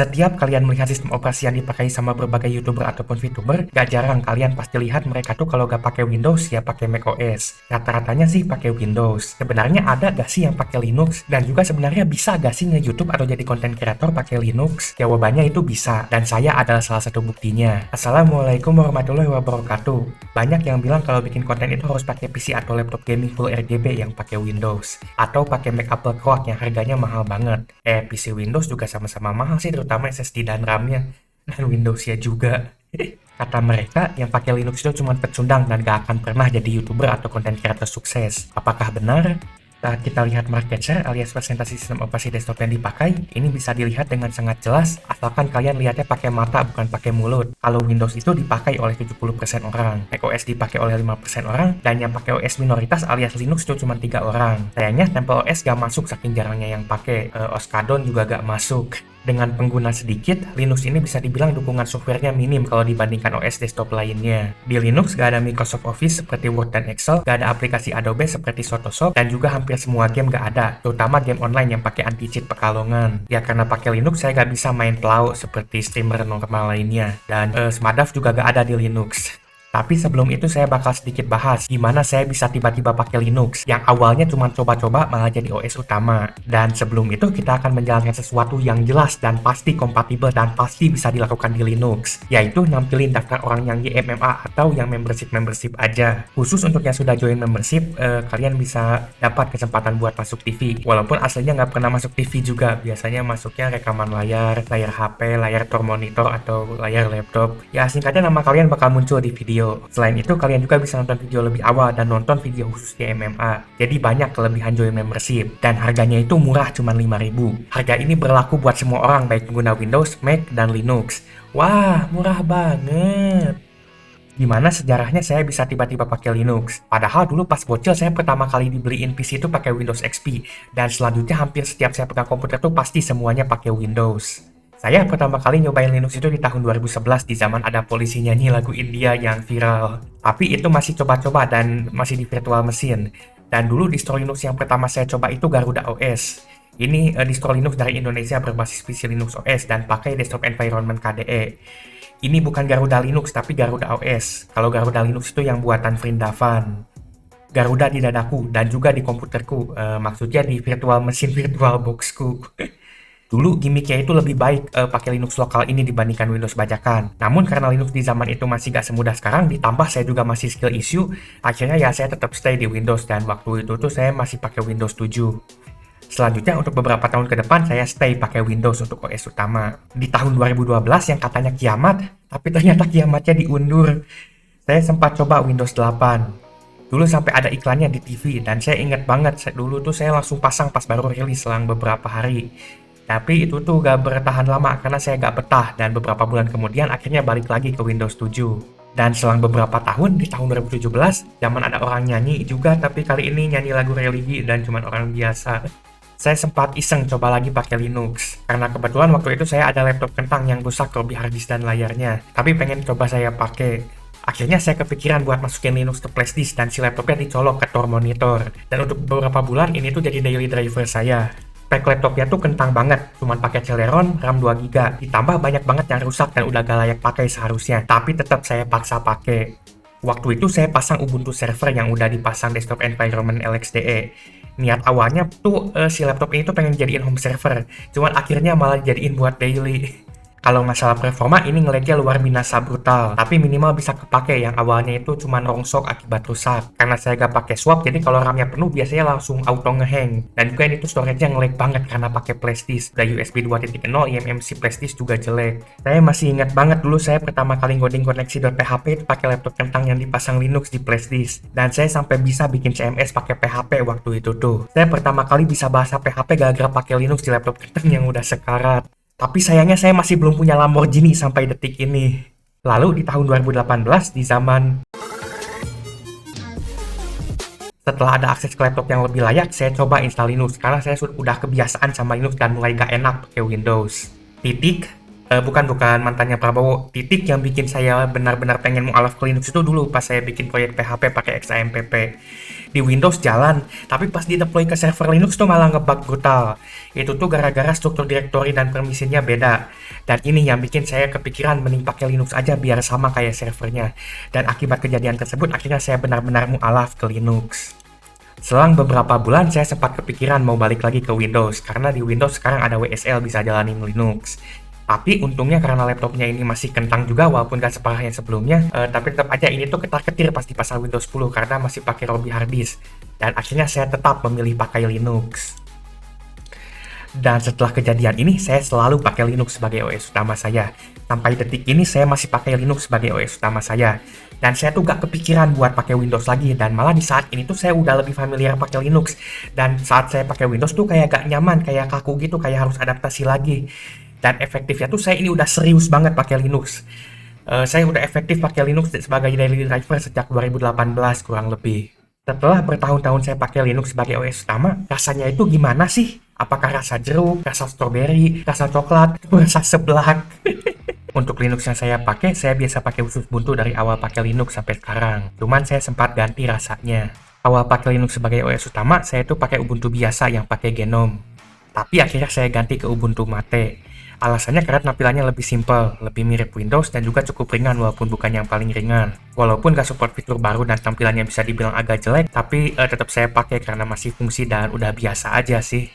Setiap kalian melihat sistem operasi yang dipakai sama berbagai YouTuber ataupun VTuber, gak jarang kalian pasti lihat mereka tuh kalau gak pakai Windows ya pakai macOS. Rata-ratanya sih pakai Windows. Sebenarnya ada gak sih yang pakai Linux? Dan juga sebenarnya bisa gak sih nge-YouTube atau jadi content creator pakai Linux? Jawabannya itu bisa, dan saya adalah salah satu buktinya. Assalamualaikum warahmatullahi wabarakatuh. Banyak yang bilang kalau bikin konten itu harus pakai PC atau laptop gaming full RGB yang pakai Windows, atau pakai Mac Apple Quad yang harganya mahal banget. PC Windows juga sama-sama mahal sih, terutama SSD dan RAM-nya, dan Windows-nya juga. Kata mereka, yang pakai Linux itu cuma pecundang dan gak akan pernah jadi YouTuber atau content creator sukses. Apakah benar? Saat kita lihat market share alias presentasi sistem operasi desktop yang dipakai, ini bisa dilihat dengan sangat jelas, asalkan kalian lihatnya pakai mata bukan pakai mulut. Kalau Windows itu dipakai oleh 70% orang, macOS dipakai oleh 5% orang, dan yang pakai OS minoritas alias Linux itu cuma 3 orang. Sayangnya TempleOS gak masuk saking jarangnya yang pakai, Oskadon juga gak masuk. Dengan pengguna sedikit, Linux ini bisa dibilang dukungan softwarenya minim kalau dibandingkan OS desktop lainnya. Di Linux gak ada Microsoft Office seperti Word dan Excel, gak ada aplikasi Adobe seperti Photoshop, dan juga hampir semua game gak ada, terutama game online yang pakai anti-cheat Pekalongan. Ya karena pakai Linux saya gak bisa main PLAU seperti streamer normal lainnya, dan Smadaf juga gak ada di Linux. Tapi sebelum itu saya bakal sedikit bahas gimana saya bisa tiba-tiba pakai Linux yang awalnya cuma coba-coba malah jadi OS utama. Dan sebelum itu kita akan menjalankan sesuatu yang jelas dan pasti kompatibel dan pasti bisa dilakukan di Linux, yaitu nampilin daftar orang yang YMMA atau yang membership aja. Khusus untuk yang sudah join membership, kalian bisa dapat kesempatan buat masuk TV. Walaupun aslinya nggak pernah masuk TV juga, biasanya masuknya rekaman layar HP, layar tor monitor atau layar laptop. Ya singkatnya nama kalian bakal muncul di video. Selain itu, kalian juga bisa nonton video lebih awal dan nonton video khusus di MMA. Jadi banyak kelebihan join membership. Dan harganya itu murah, cuma 5.000. Harga ini berlaku buat semua orang, baik pengguna Windows, Mac, dan Linux. Wah, murah banget. Gimana sejarahnya saya bisa tiba-tiba pakai Linux? Padahal dulu pas bocil saya pertama kali dibeliin PC itu pakai Windows XP. Dan selanjutnya hampir setiap saya pegang komputer tuh pasti semuanya pakai Windows. Saya pertama kali nyobain Linux itu di tahun 2011 di zaman ada polisi nyanyi lagu India yang viral. Tapi itu masih coba-coba dan masih di virtual mesin. Dan dulu distro Linux yang pertama saya coba itu Garuda OS. Ini distro Linux dari Indonesia berbasis PC Linux OS dan pakai desktop environment KDE. Ini bukan Garuda Linux tapi Garuda OS. Kalau Garuda Linux itu yang buatan Vrindavan. Garuda di dadaku dan juga di komputerku, maksudnya di virtual mesin virtual boxku. Dulu gimmicknya itu lebih baik pakai Linux lokal ini dibandingkan Windows bajakan. Namun karena Linux di zaman itu masih gak semudah sekarang, ditambah saya juga masih skill issue, akhirnya ya saya tetap stay di Windows dan waktu itu tuh saya masih pakai Windows 7. Selanjutnya untuk beberapa tahun ke depan saya stay pakai Windows untuk OS utama. Di tahun 2012 yang katanya kiamat, tapi ternyata kiamatnya diundur. Saya sempat coba Windows 8. Dulu sampai ada iklannya di TV dan saya ingat banget dulu tuh saya langsung pasang pas baru rilis selang beberapa hari. Tapi itu tuh gak bertahan lama karena saya gak betah dan beberapa bulan kemudian akhirnya balik lagi ke Windows 7. Dan selang beberapa tahun, di tahun 2017, zaman ada orang nyanyi juga tapi kali ini nyanyi lagu religi dan cuman orang biasa. Saya sempat iseng coba lagi pakai Linux. Karena kebetulan waktu itu saya ada laptop kentang yang rusak lebih harddisk dan layarnya. Tapi pengen coba saya pakai. Akhirnya saya kepikiran buat masukin Linux ke flashdisk dan si laptopnya dicolok ke tor monitor. Dan untuk beberapa bulan ini tuh jadi daily driver saya. Spek laptopnya tuh kentang banget, cuman pakai Celeron, RAM 2GB, ditambah banyak banget yang rusak dan udah gak layak pakai seharusnya, tapi tetap saya paksa pakai. Waktu itu saya pasang Ubuntu server yang udah dipasang desktop environment LXDE. Niat awalnya tuh si laptop ini tuh pengen jadiin home server, cuman akhirnya malah jadiin buat daily. Kalau masalah performa ini ngelednya luar biasa brutal, tapi minimal bisa kepake yang awalnya itu cuma rongsok akibat rusak. Karena saya gak pakai swap, jadi kalau RAM-nya penuh biasanya langsung auto ngehang. Dan juga ini tuh storage-nya nge-lag banget karena pakai flash disk. Udah USB 2.0, eMMC flash disk juga jelek. Saya masih ingat banget dulu saya pertama kali ngoding koneksi.php itu pakai laptop kentang yang dipasang Linux di flash disk. Dan saya sampai bisa bikin CMS pakai PHP waktu itu tuh. Saya pertama kali bisa bahasa PHP gara-gara pakai Linux di laptop kentang yang udah sekarat. Tapi sayangnya saya masih belum punya Lamborghini sampai detik ini. Lalu di tahun 2018 di zaman setelah ada akses ke laptop yang lebih layak, saya coba install Linux karena saya udah kebiasaan sama Linux dan mulai gak enak pakai Windows. Bukan mantannya Prabowo. Titik yang bikin saya benar-benar pengen mualaf ke Linux itu dulu pas saya bikin proyek PHP pakai XAMPP. Di Windows jalan, tapi pas di deploy ke server Linux tuh malah ngebug brutal. Itu tuh gara-gara struktur direktori dan permisinya beda. Dan ini yang bikin saya kepikiran mending pakai Linux aja biar sama kayak servernya. Dan akibat kejadian tersebut akhirnya saya benar-benar mualaf ke Linux. Selang beberapa bulan saya sempat kepikiran mau balik lagi ke Windows karena di Windows sekarang ada WSL bisa jalanin Linux. Tapi untungnya karena laptopnya ini masih kentang juga walaupun gak separah yang sebelumnya, tapi tetap aja ini tuh ketar-ketir pas dipasang Windows 10 karena masih pakai Robbie hard disk. Dan akhirnya saya tetap memilih pakai Linux. Dan setelah kejadian ini, saya selalu pakai Linux sebagai OS utama saya. Sampai detik ini saya masih pakai Linux sebagai OS utama saya. Dan saya tuh gak kepikiran buat pakai Windows lagi. Dan malah di saat ini tuh saya udah lebih familiar pakai Linux. Dan saat saya pakai Windows tuh kayak gak nyaman, kayak kaku gitu, kayak harus adaptasi lagi. Dan efektifnya tuh saya ini udah serius banget pakai Linux. Saya udah efektif pakai Linux sebagai daily driver sejak 2018 kurang lebih. Setelah bertahun-tahun saya pakai Linux sebagai OS utama, rasanya itu gimana sih? Apakah rasa jeruk, rasa stroberi, rasa coklat, rasa seblak? Untuk Linux yang saya biasa pakai khusus Ubuntu dari awal pakai Linux sampai sekarang. Cuman saya sempat ganti rasanya. Awal pakai Linux sebagai OS utama, saya tuh pakai Ubuntu biasa yang pakai Genome. Tapi akhirnya saya ganti ke Ubuntu Mate. Alasannya karena tampilannya lebih simpel, lebih mirip Windows, dan juga cukup ringan walaupun bukan yang paling ringan. Walaupun gak support fitur baru dan tampilannya bisa dibilang agak jelek, tapi tetap saya pakai karena masih fungsi dan udah biasa aja sih.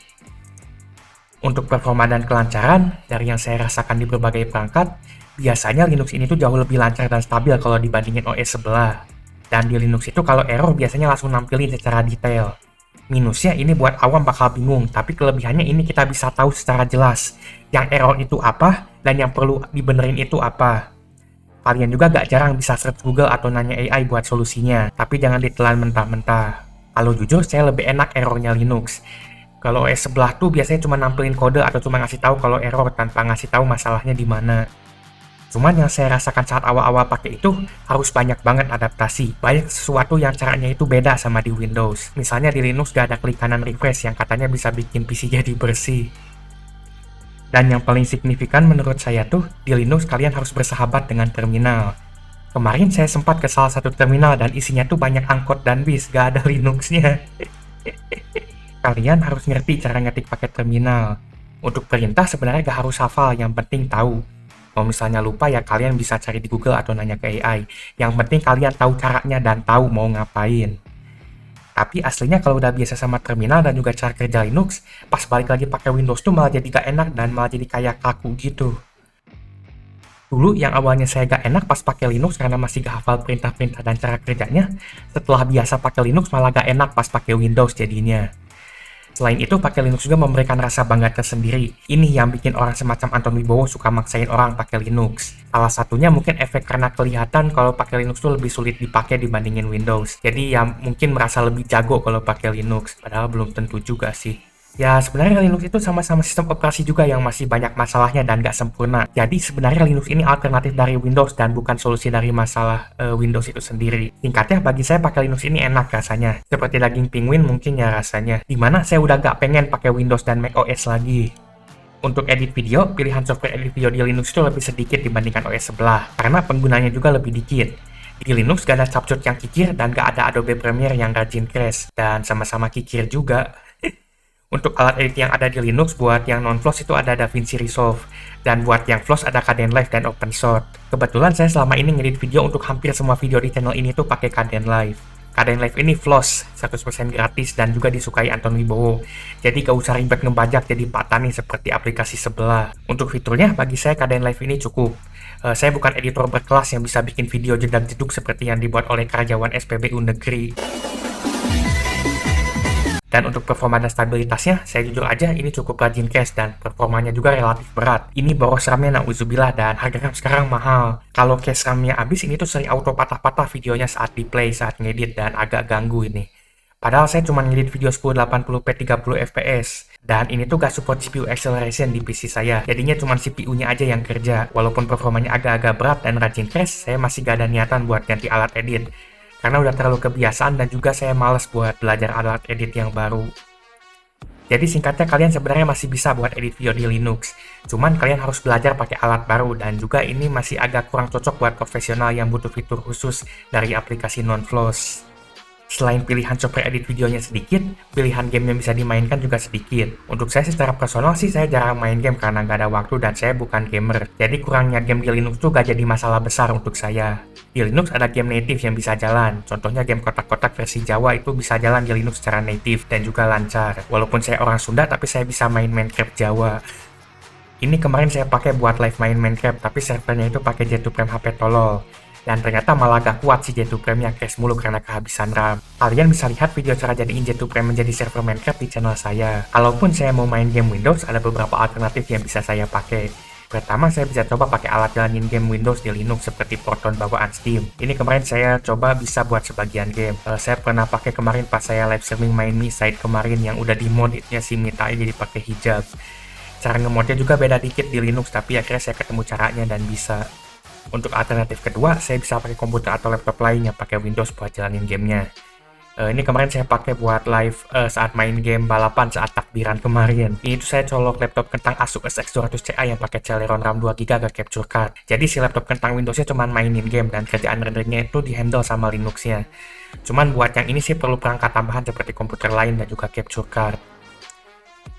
Untuk performa dan kelancaran, dari yang saya rasakan di berbagai perangkat, biasanya Linux ini tuh jauh lebih lancar dan stabil kalau dibandingin OS sebelah. Dan di Linux itu kalau error biasanya langsung nampilin secara detail. Minusnya ini buat awam bakal bingung, tapi kelebihannya ini kita bisa tahu secara jelas yang error itu apa dan yang perlu dibenerin itu apa. Kalian juga gak jarang bisa search Google atau nanya AI buat solusinya, tapi jangan ditelan mentah-mentah. Kalau jujur, saya lebih enak errornya Linux. Kalau OS sebelah tuh biasanya cuma nampilin kode atau cuma ngasih tahu kalau error tanpa ngasih tahu masalahnya di mana. Cuman yang saya rasakan saat awal-awal pakai itu harus banyak banget adaptasi. Banyak sesuatu yang caranya itu beda sama di Windows. Misalnya di Linux gak ada klik kanan refresh yang katanya bisa bikin PC jadi bersih. Dan yang paling signifikan menurut saya tuh, di Linux kalian harus bersahabat dengan terminal. Kemarin saya sempat ke salah satu terminal dan isinya tuh banyak angkot dan bis, gak ada Linuxnya. Kalian harus ngerti cara ngetik pakai terminal. Untuk perintah sebenarnya gak harus hafal, yang penting tahu. Kalau misalnya lupa ya kalian bisa cari di Google atau nanya ke AI. Yang penting kalian tahu caranya dan tahu mau ngapain. Tapi aslinya kalau udah biasa sama terminal dan juga cara kerja Linux, pas balik lagi pakai Windows tuh malah jadi gak enak dan malah jadi kayak kaku gitu. Dulu yang awalnya saya gak enak pas pakai Linux karena masih gak hafal perintah-perintah dan cara kerjanya, setelah biasa pakai Linux malah gak enak pas pakai Windows jadinya. Selain itu, pakai Linux juga memberikan rasa bangga tersendiri. Ini yang bikin orang semacam Anton Wibowo suka maksain orang pakai Linux. Salah satunya mungkin efek karena kelihatan kalau pakai Linux tuh lebih sulit dipakai dibandingin Windows. Jadi ya mungkin merasa lebih jago kalau pakai Linux, padahal belum tentu juga sih. Ya sebenarnya Linux itu sama-sama sistem operasi juga yang masih banyak masalahnya dan nggak sempurna. Jadi sebenarnya Linux ini alternatif dari Windows dan bukan solusi dari masalah Windows itu sendiri. Singkatnya bagi saya pakai Linux ini enak rasanya. Seperti daging penguin mungkin ya rasanya. Dimana saya udah nggak pengen pakai Windows dan macOS lagi. Untuk edit video, pilihan software edit video di Linux itu lebih sedikit dibandingkan OS sebelah. Karena penggunanya juga lebih dikit. Di Linux gak ada capcut yang kikir dan gak ada Adobe Premiere yang rajin crash. Dan sama-sama kikir juga. Untuk alat edit yang ada di Linux, buat yang non-floss itu ada DaVinci Resolve. Dan buat yang floss ada Kdenlive dan OpenShot. Kebetulan saya selama ini ngedit video untuk hampir semua video di channel ini tuh pakai Kdenlive. Kdenlive ini floss, 100% gratis dan juga disukai Anton Wibowo. Jadi gak usah ribet ngebajak jadi patani seperti aplikasi sebelah. Untuk fiturnya, bagi saya Kdenlive ini cukup. Saya bukan editor berkelas yang bisa bikin video jedak-jeduk seperti yang dibuat oleh karyawan SPBU negeri. Dan untuk performa dan stabilitasnya, saya jujur aja ini cukup rajin cache dan performanya juga relatif berat. Ini boros RAM-nya nauzubillah dan harga RAM sekarang mahal. Kalau cache RAM-nya habis, ini tuh sering auto patah-patah videonya saat di play, saat ngedit dan agak ganggu ini. Padahal saya cuma ngedit video 1080p 30 fps. Dan ini tuh gak support CPU acceleration di PC saya. Jadinya cuma CPU-nya aja yang kerja. Walaupun performanya agak-agak berat dan rajin cache, saya masih gak ada niatan buat ganti alat edit. Karena udah terlalu kebiasaan dan juga saya males buat belajar alat edit yang baru. Jadi singkatnya kalian sebenarnya masih bisa buat edit video di Linux. Cuman kalian harus belajar pakai alat baru dan juga ini masih agak kurang cocok buat profesional yang butuh fitur khusus dari aplikasi non-floss. Selain pilihan software edit videonya sedikit, pilihan game yang bisa dimainkan juga sedikit. Untuk saya secara personal sih saya jarang main game karena nggak ada waktu dan saya bukan gamer. Jadi kurangnya game di Linux tuh gak jadi masalah besar untuk saya. Di Linux ada game native yang bisa jalan. Contohnya game kotak-kotak versi Jawa itu bisa jalan di Linux secara native dan juga lancar. Walaupun saya orang Sunda tapi saya bisa main Minecraft Jawa. Ini kemarin saya pakai buat live main Minecraft tapi servernya itu pakai J2Frame HP tolol. Dan ternyata malah gak kuat si J2Frame yang crash mulu karena kehabisan RAM. Kalian bisa lihat video cara jadiin J2Frame menjadi server Minecraft di channel saya. Kalaupun saya mau main game Windows, ada beberapa alternatif yang bisa saya pakai. Pertama, saya bisa coba pakai alat jalanin game Windows di Linux seperti Proton bawaan Steam. Ini kemarin saya coba bisa buat sebagian game. Saya pernah pakai kemarin pas saya live streaming main Mi Side kemarin yang udah di modnya si Mita jadi pakai hijab. Cara ngemodnya juga beda dikit di Linux, tapi akhirnya saya ketemu caranya dan bisa. Untuk alternatif kedua, saya bisa pakai komputer atau laptop lain yang pakai Windows buat jalanin gamenya. Ini kemarin saya pakai buat live saat main game balapan saat takbiran kemarin. Ini tuh saya colok laptop kentang Asus SX200 Ci yang pakai Celeron RAM 2GB ke capture card. Jadi si laptop kentang Windowsnya cuma mainin game dan kerjaan renderingnya itu dihandle sama Linuxnya. Cuman buat yang ini sih perlu perangkat tambahan seperti komputer lain dan juga capture card.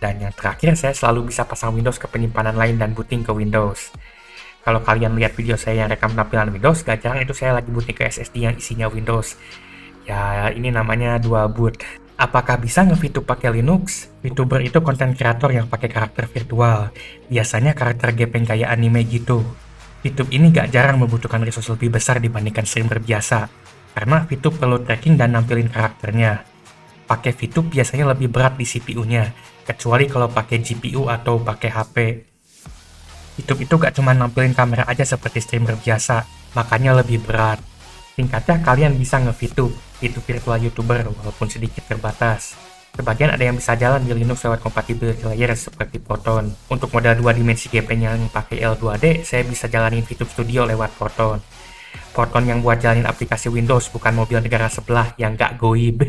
Dan yang terakhir, saya selalu bisa pasang Windows ke penyimpanan lain dan booting ke Windows. Kalau kalian lihat video saya yang rekam tampilan Windows, gak jarang itu saya lagi booting ke SSD yang isinya Windows. Ya, ini namanya dual boot. Apakah bisa nge-VTube pakai Linux? VTuber itu konten kreator yang pakai karakter virtual. Biasanya karakter gepeng kayak anime gitu. VTube ini gak jarang membutuhkan resource lebih besar dibandingkan streamer biasa. Karena VTube perlu tracking dan nampilin karakternya. Pakai VTube biasanya lebih berat di CPU-nya, kecuali kalau pakai GPU atau pakai HP. YouTube itu gak cuma nampilin kamera aja seperti streamer biasa, makanya lebih berat. Singkatnya, kalian bisa nge-VTube, VTube virtual YouTuber walaupun sedikit terbatas. Sebagian ada yang bisa jalan di Linux lewat compatibility layer seperti Proton. Untuk model 2 dimensi gepeng yang pakai L2D, saya bisa jalanin VTube Studio lewat Proton. Proton yang buat jalanin aplikasi Windows, bukan mobil negara sebelah yang gak goib.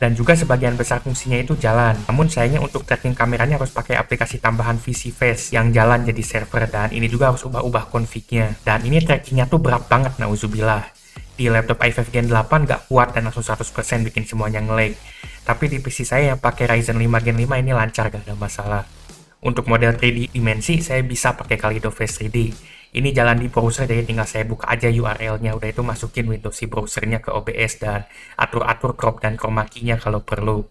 Dan juga sebagian besar fungsinya itu jalan. Namun sayangnya untuk tracking kameranya harus pakai aplikasi tambahan VCFace yang jalan jadi server, dan ini juga harus ubah-ubah config-nya. Dan ini trackingnya tuh berat banget, nauzubillah. Di laptop i5 Gen 8 gak kuat dan langsung 100% bikin semuanya nge-lag. Tapi di PC saya yang pakai Ryzen 5 Gen 5 ini lancar, gak ada masalah. Untuk model 3D dimensi, saya bisa pakai Kaleidoface 3D. Ini jalan di browser, jadi tinggal saya buka aja URL-nya, udah itu masukin Windows si browsernya ke OBS dan atur-atur crop dan chroma key-nya kalau perlu.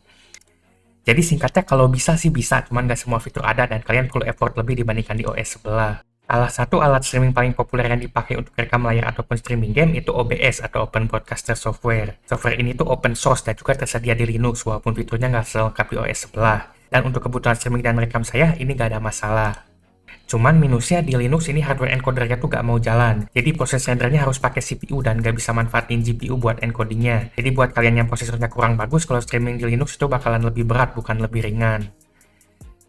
Jadi singkatnya kalau bisa sih bisa, cuman nggak semua fitur ada dan kalian perlu effort lebih dibandingkan di OS sebelah. Salah satu alat streaming paling populer yang dipakai untuk rekam layar ataupun streaming game itu OBS atau Open Broadcaster Software. Software ini tuh open source dan juga tersedia di Linux walaupun fiturnya nggak selengkap di OS sebelah. Dan untuk kebutuhan streaming dan rekam saya, ini nggak ada masalah. Cuman minusnya di Linux ini hardware encodernya tuh gak mau jalan. Jadi proses rendernya harus pakai CPU dan gak bisa manfaatin GPU buat encodingnya. Jadi buat kalian yang prosesornya kurang bagus, kalau streaming di Linux itu bakalan lebih berat, bukan lebih ringan.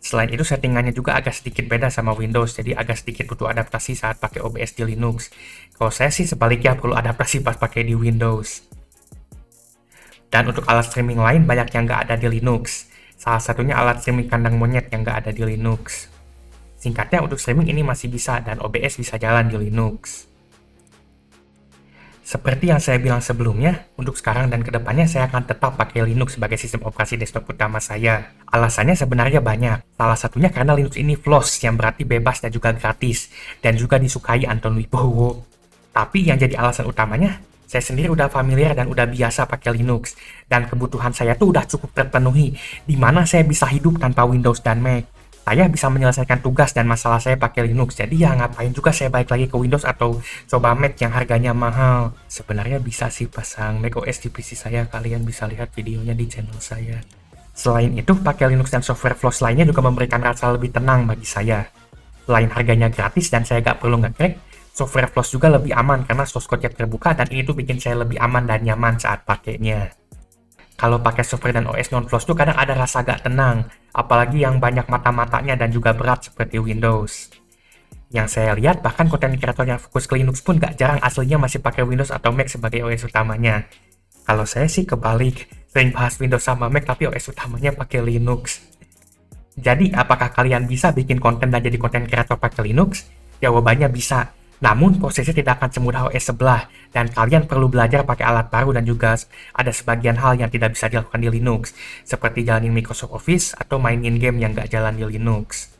Selain itu settingannya juga agak sedikit beda sama Windows, jadi agak sedikit butuh adaptasi saat pakai OBS di Linux. Kalau saya sih sebaliknya perlu adaptasi pas pakai di Windows. Dan untuk alat streaming lain banyak yang gak ada di Linux. Salah satunya alat streaming kandang monyet yang gak ada di Linux. Singkatnya, untuk streaming ini masih bisa dan OBS bisa jalan di Linux. Seperti yang saya bilang sebelumnya, untuk sekarang dan kedepannya saya akan tetap pakai Linux sebagai sistem operasi desktop utama saya. Alasannya sebenarnya banyak. Salah satunya karena Linux ini floss, yang berarti bebas dan juga gratis, dan juga disukai Anton Wibowo. Tapi yang jadi alasan utamanya, saya sendiri udah familiar dan udah biasa pakai Linux, dan kebutuhan saya tuh udah cukup terpenuhi, di mana saya bisa hidup tanpa Windows dan Mac. Saya bisa menyelesaikan tugas dan masalah saya pakai Linux, jadi ya ngapain juga saya balik lagi ke Windows atau coba Mac yang harganya mahal. Sebenarnya bisa sih pasang macOS di PC saya, kalian bisa lihat videonya di channel saya. Selain itu, pakai Linux dan software floss lainnya juga memberikan rasa lebih tenang bagi saya. Selain harganya gratis dan saya gak perlu nge-crack, software floss juga lebih aman karena source code-nya terbuka dan ini tuh bikin saya lebih aman dan nyaman saat pakainya. Kalau pakai software dan OS non-floss tuh kadang ada rasa gak tenang, apalagi yang banyak mata-matanya dan juga berat seperti Windows. Yang saya lihat, bahkan konten kreator yang fokus ke Linux pun gak jarang aslinya masih pakai Windows atau Mac sebagai OS utamanya. Kalau saya sih kebalik, Sering bahas Windows sama Mac tapi OS utamanya pakai Linux. Jadi, apakah kalian bisa bikin konten dan jadi konten kreator pakai Linux? Jawabannya bisa. Namun, prosesnya tidak akan semudah OS sebelah, dan kalian perlu belajar pakai alat baru dan juga ada sebagian hal yang tidak bisa dilakukan di Linux, seperti jalanin Microsoft Office atau mainin game yang nggak jalan di Linux.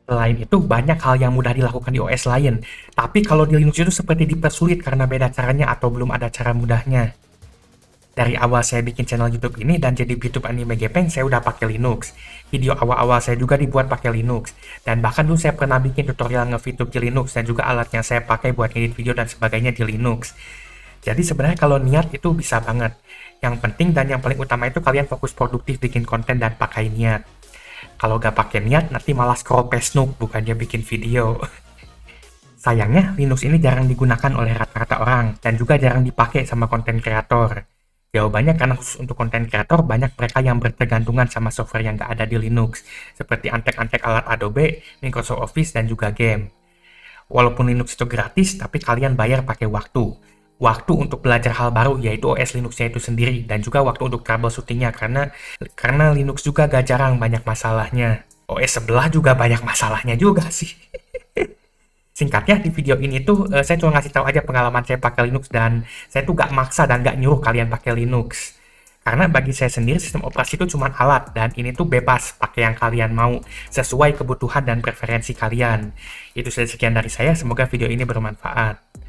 Selain itu, banyak hal yang mudah dilakukan di OS lain, tapi kalau di Linux itu seperti dipersulit karena beda caranya atau belum ada cara mudahnya. Dari awal saya bikin channel YouTube ini dan jadi YouTube Anime Gepeng, saya udah pakai Linux. Video awal-awal saya juga dibuat pakai Linux. Dan bahkan dulu saya pernah bikin tutorial nge-VTube di Linux dan juga alat yang saya pakai buat edit video dan sebagainya di Linux. Jadi sebenarnya kalau niat itu bisa banget. Yang penting dan yang paling utama itu kalian fokus produktif bikin konten dan pakai niat. Kalau gak pakai niat, nanti malah scroll Facebook bukannya bikin video. Sayangnya, Linux ini jarang digunakan oleh rata-rata orang dan juga jarang dipakai sama konten kreator. Jawabannya karena khusus untuk konten kreator, banyak mereka yang bertergantungan sama software yang nggak ada di Linux, seperti antek-antek alat Adobe, Microsoft Office, dan juga game. Walaupun Linux itu gratis, tapi kalian bayar pakai waktu. Waktu untuk belajar hal baru, yaitu OS Linux-nya itu sendiri, dan juga waktu untuk troubleshooting-nya, karena Linux juga gak jarang banyak masalahnya. OS sebelah juga banyak masalahnya juga sih. Singkatnya, di video ini tuh saya cuma ngasih tahu aja pengalaman saya pakai Linux dan saya tuh gak maksa dan gak nyuruh kalian pakai Linux. Karena bagi saya sendiri sistem operasi itu cuma alat dan ini tuh bebas pakai yang kalian mau sesuai kebutuhan dan preferensi kalian. Itu saja sekian dari saya, semoga video ini bermanfaat.